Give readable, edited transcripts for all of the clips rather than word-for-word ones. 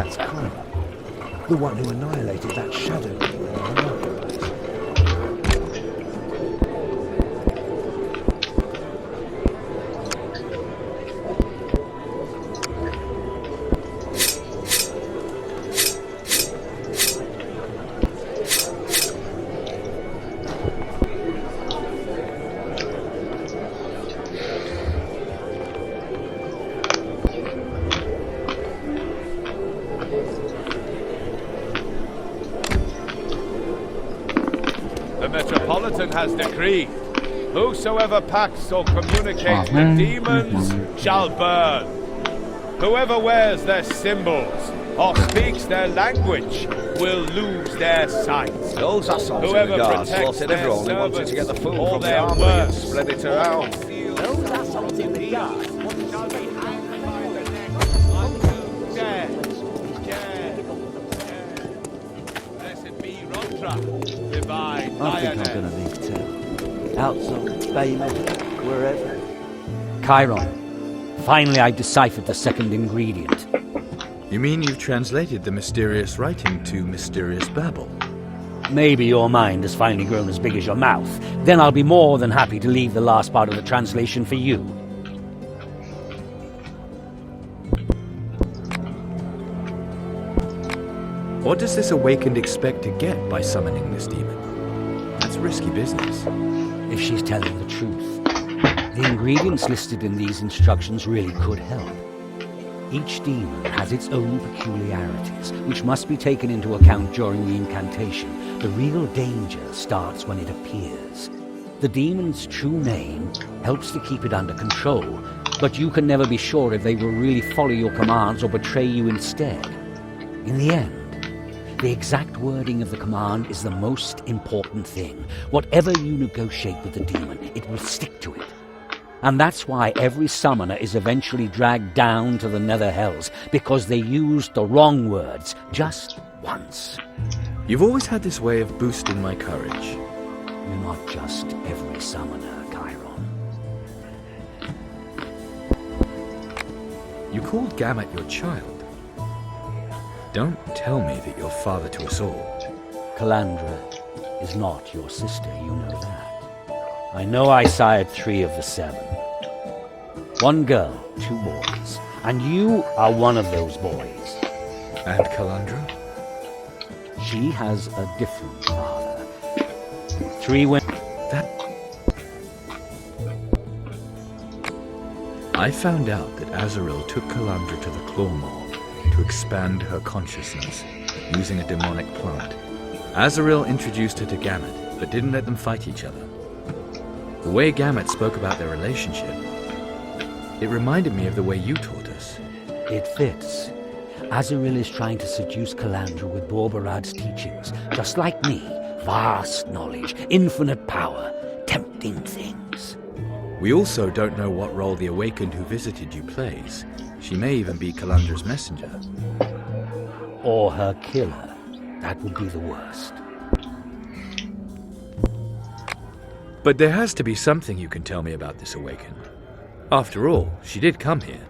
That's Chiron, the one who annihilated that shadow. The Metropolitan has decreed, whosoever pacts or communicates with demons shall burn. Whoever wears their symbols or speaks their language will lose their sight. Those assholes in Whoever the guards protects slaughtered their everyone who wanted to get the servants food or from the their armory and works spread it around. Those assholes in the guards shall be hanged by the neck until dead. Blessed be Rondra, divine I think I'm lioness. going to leave town. Outside, Baymouth, wherever. Chiron. Finally I deciphered the second ingredient. You mean you've translated the mysterious writing to mysterious babble? Maybe your mind has finally grown as big as your mouth. Then I'll be more than happy to leave the last part of the translation for you. What does this awakened expect to get by summoning this demon? That's risky business. If she's telling the truth. The ingredients listed in these instructions really could help. Each demon has its own peculiarities, which must be taken into account during the incantation. The real danger starts when it appears. The demon's true name helps to keep it under control, but you can never be sure if they will really follow your commands or betray you instead. In the end, the exact wording of the command is the most important thing. Whatever you negotiate with the demon, it will stick to it. And that's why every summoner is eventually dragged down to the nether hells, because they used the wrong words just once. You've always had this way of boosting my courage. You're not just every summoner, Chiron. You called Gamut your child. Don't tell me that you're father to us all. Calandra is not your sister, you know that. I know I sired 3 of the 7. 1 girl, 2 boys. And you are one of those boys. And Calandra? She has a different father. 3 women. I found out that Azrael took Calandra to the Clawmaw to expand her consciousness using a demonic plant. Azrael introduced her to Gamut, but didn't let them fight each other. The way Gamut spoke about their relationship, it reminded me of the way you taught us. It fits. Azrael is trying to seduce Calandra with Borbarad's teachings. Just like me, vast knowledge, infinite power, tempting things. We also don't know what role the Awakened who visited you plays. She may even be Calandra's messenger. Or her killer. That would be the worst. But there has to be something you can tell me about this Awakened. After all, she did come here.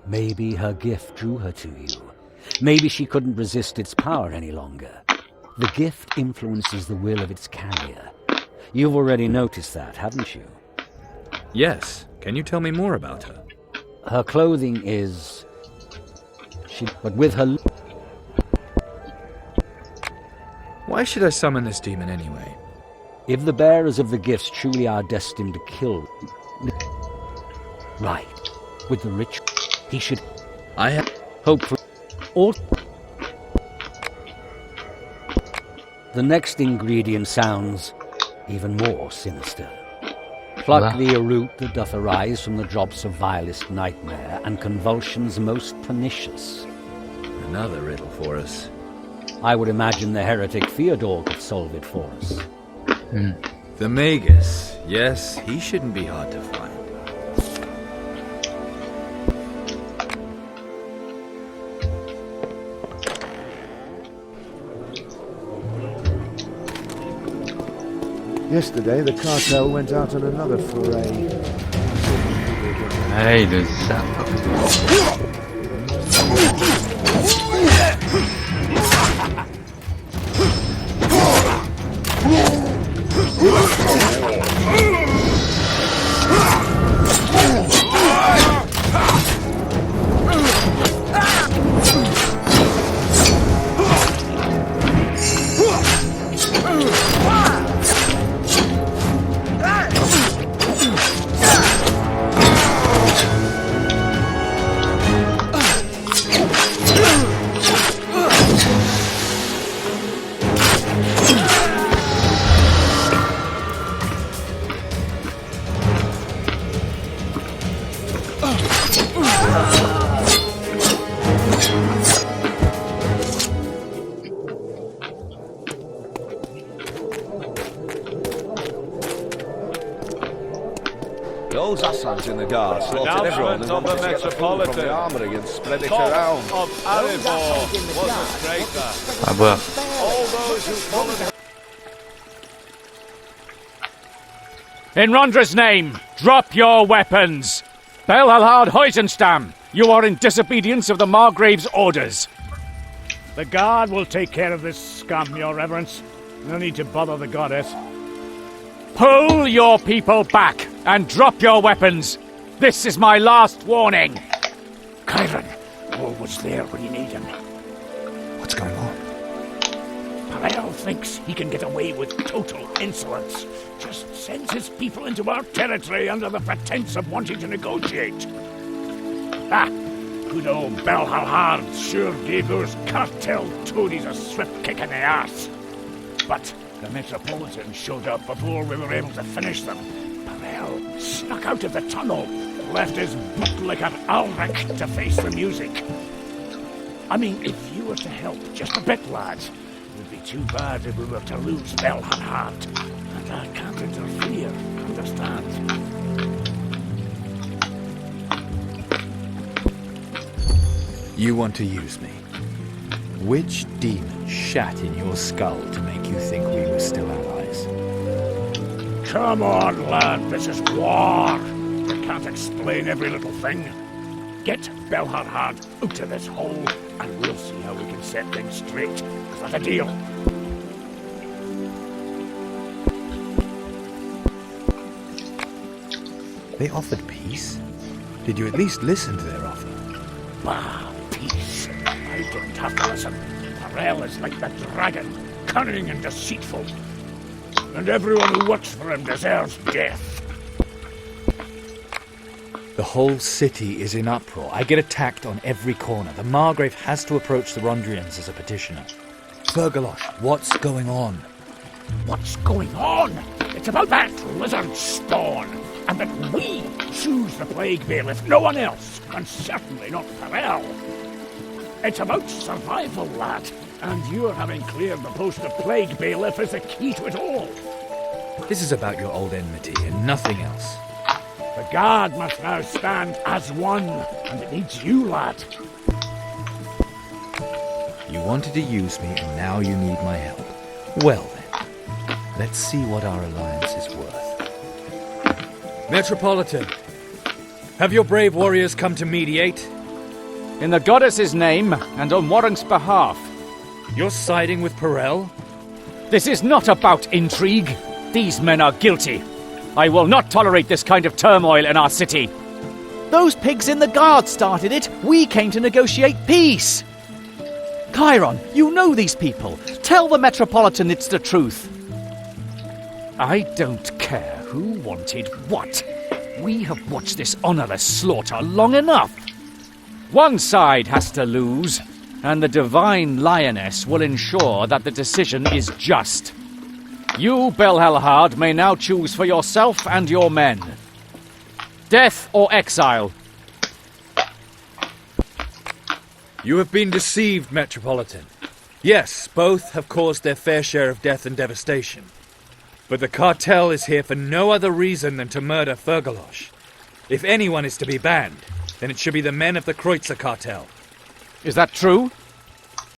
Maybe her gift drew her to you. Maybe she couldn't resist its power any longer. The gift influences the will of its carrier. You've already noticed that, haven't you? Yes. Can you tell me more about her? Her clothing is... But with her... Why should I summon this demon anyway? If the bearers of the gifts truly are destined to kill... Right. With the rich... He should... I have... Hope for... Or... The next ingredient sounds even more sinister. Pluck thee a root that doth arise from the drops of vilest nightmare and convulsions most pernicious. Another riddle for us. I would imagine the heretic Theodore could solve it for us. The Magus. Yes, he shouldn't be hard to find. Yesterday, the cartel went out on another foray. Hey, there's that. Those assassins in the guard slaughtered everyone who Announcement of wanted the to get the food from the Metropolitan. armoury and spread it Top around. of Arivor was a traitor. Ah 뭐야? All those who followed In Rondra's name, drop your weapons! Belhalhard Heusenstam, you are in disobedience of the Margrave's orders. The guard will take care of this scum, your reverence. No need to bother the goddess. Pull your people back and drop your weapons. This is my last warning. Chiron, always there when you need him. What's going on? Parel thinks he can get away with total insolence. Just sends his people into our territory under the pretense of wanting to negotiate. Ah, good old Belhalhard sure gave those cartel toadies a swift kick in the ass. But the Metropolitan showed up before we were able to finish them. Parel snuck out of the tunnel, left his bootlicker Ulrich to face the music. I mean, if you were to help just a bit, lads, it would be too bad if we were to lose Belhalhard. And I can't interfere, understand? You want to use me? Which demon shat in your skull to make you think we were still allies? Come on, lad, this is war. You can't explain every little thing. Get Belhalhard out of this hole, and we'll see how we can set things straight. Is that a deal? They offered peace? Did you at least listen to their offer? Bah, peace. I didn't have to listen. Parel is like the dragon, cunning and deceitful. And everyone who works for him deserves death. The whole city is in uproar. I get attacked on every corner. The Margrave has to approach the Rondrians as a petitioner. Fergalosh, what's going on? What's going on? It's about that lizard spawn, and that we choose the Plague Bailiff, no one else, and certainly not Parel. It's about survival, lad, and your having cleared the post of Plague Bailiff is the key to it all. This is about your old enmity and nothing else. The guard must now stand as one, and it needs you, lad. You wanted to use me, and now you need my help. Well then, let's see what our alliance is worth. Metropolitan, have your brave warriors come to mediate? In the goddess's name and on Warring's behalf. You're siding with Parel? This is not about intrigue. These men are guilty. I will not tolerate this kind of turmoil in our city. Those pigs in the guard started it. We came to negotiate peace. Chiron, you know these people. Tell the Metropolitan it's the truth. I don't care who wanted what. We have watched this honourless slaughter long enough. One side has to lose, and the Divine Lioness will ensure that the decision is just. You, Belhalhard, may now choose for yourself and your men. Death or exile. You have been deceived, Metropolitan. Yes, both have caused their fair share of death and devastation. But the cartel is here for no other reason than to murder Fergalosh. If anyone is to be banned, then it should be the men of the Kreutzer cartel. Is that true?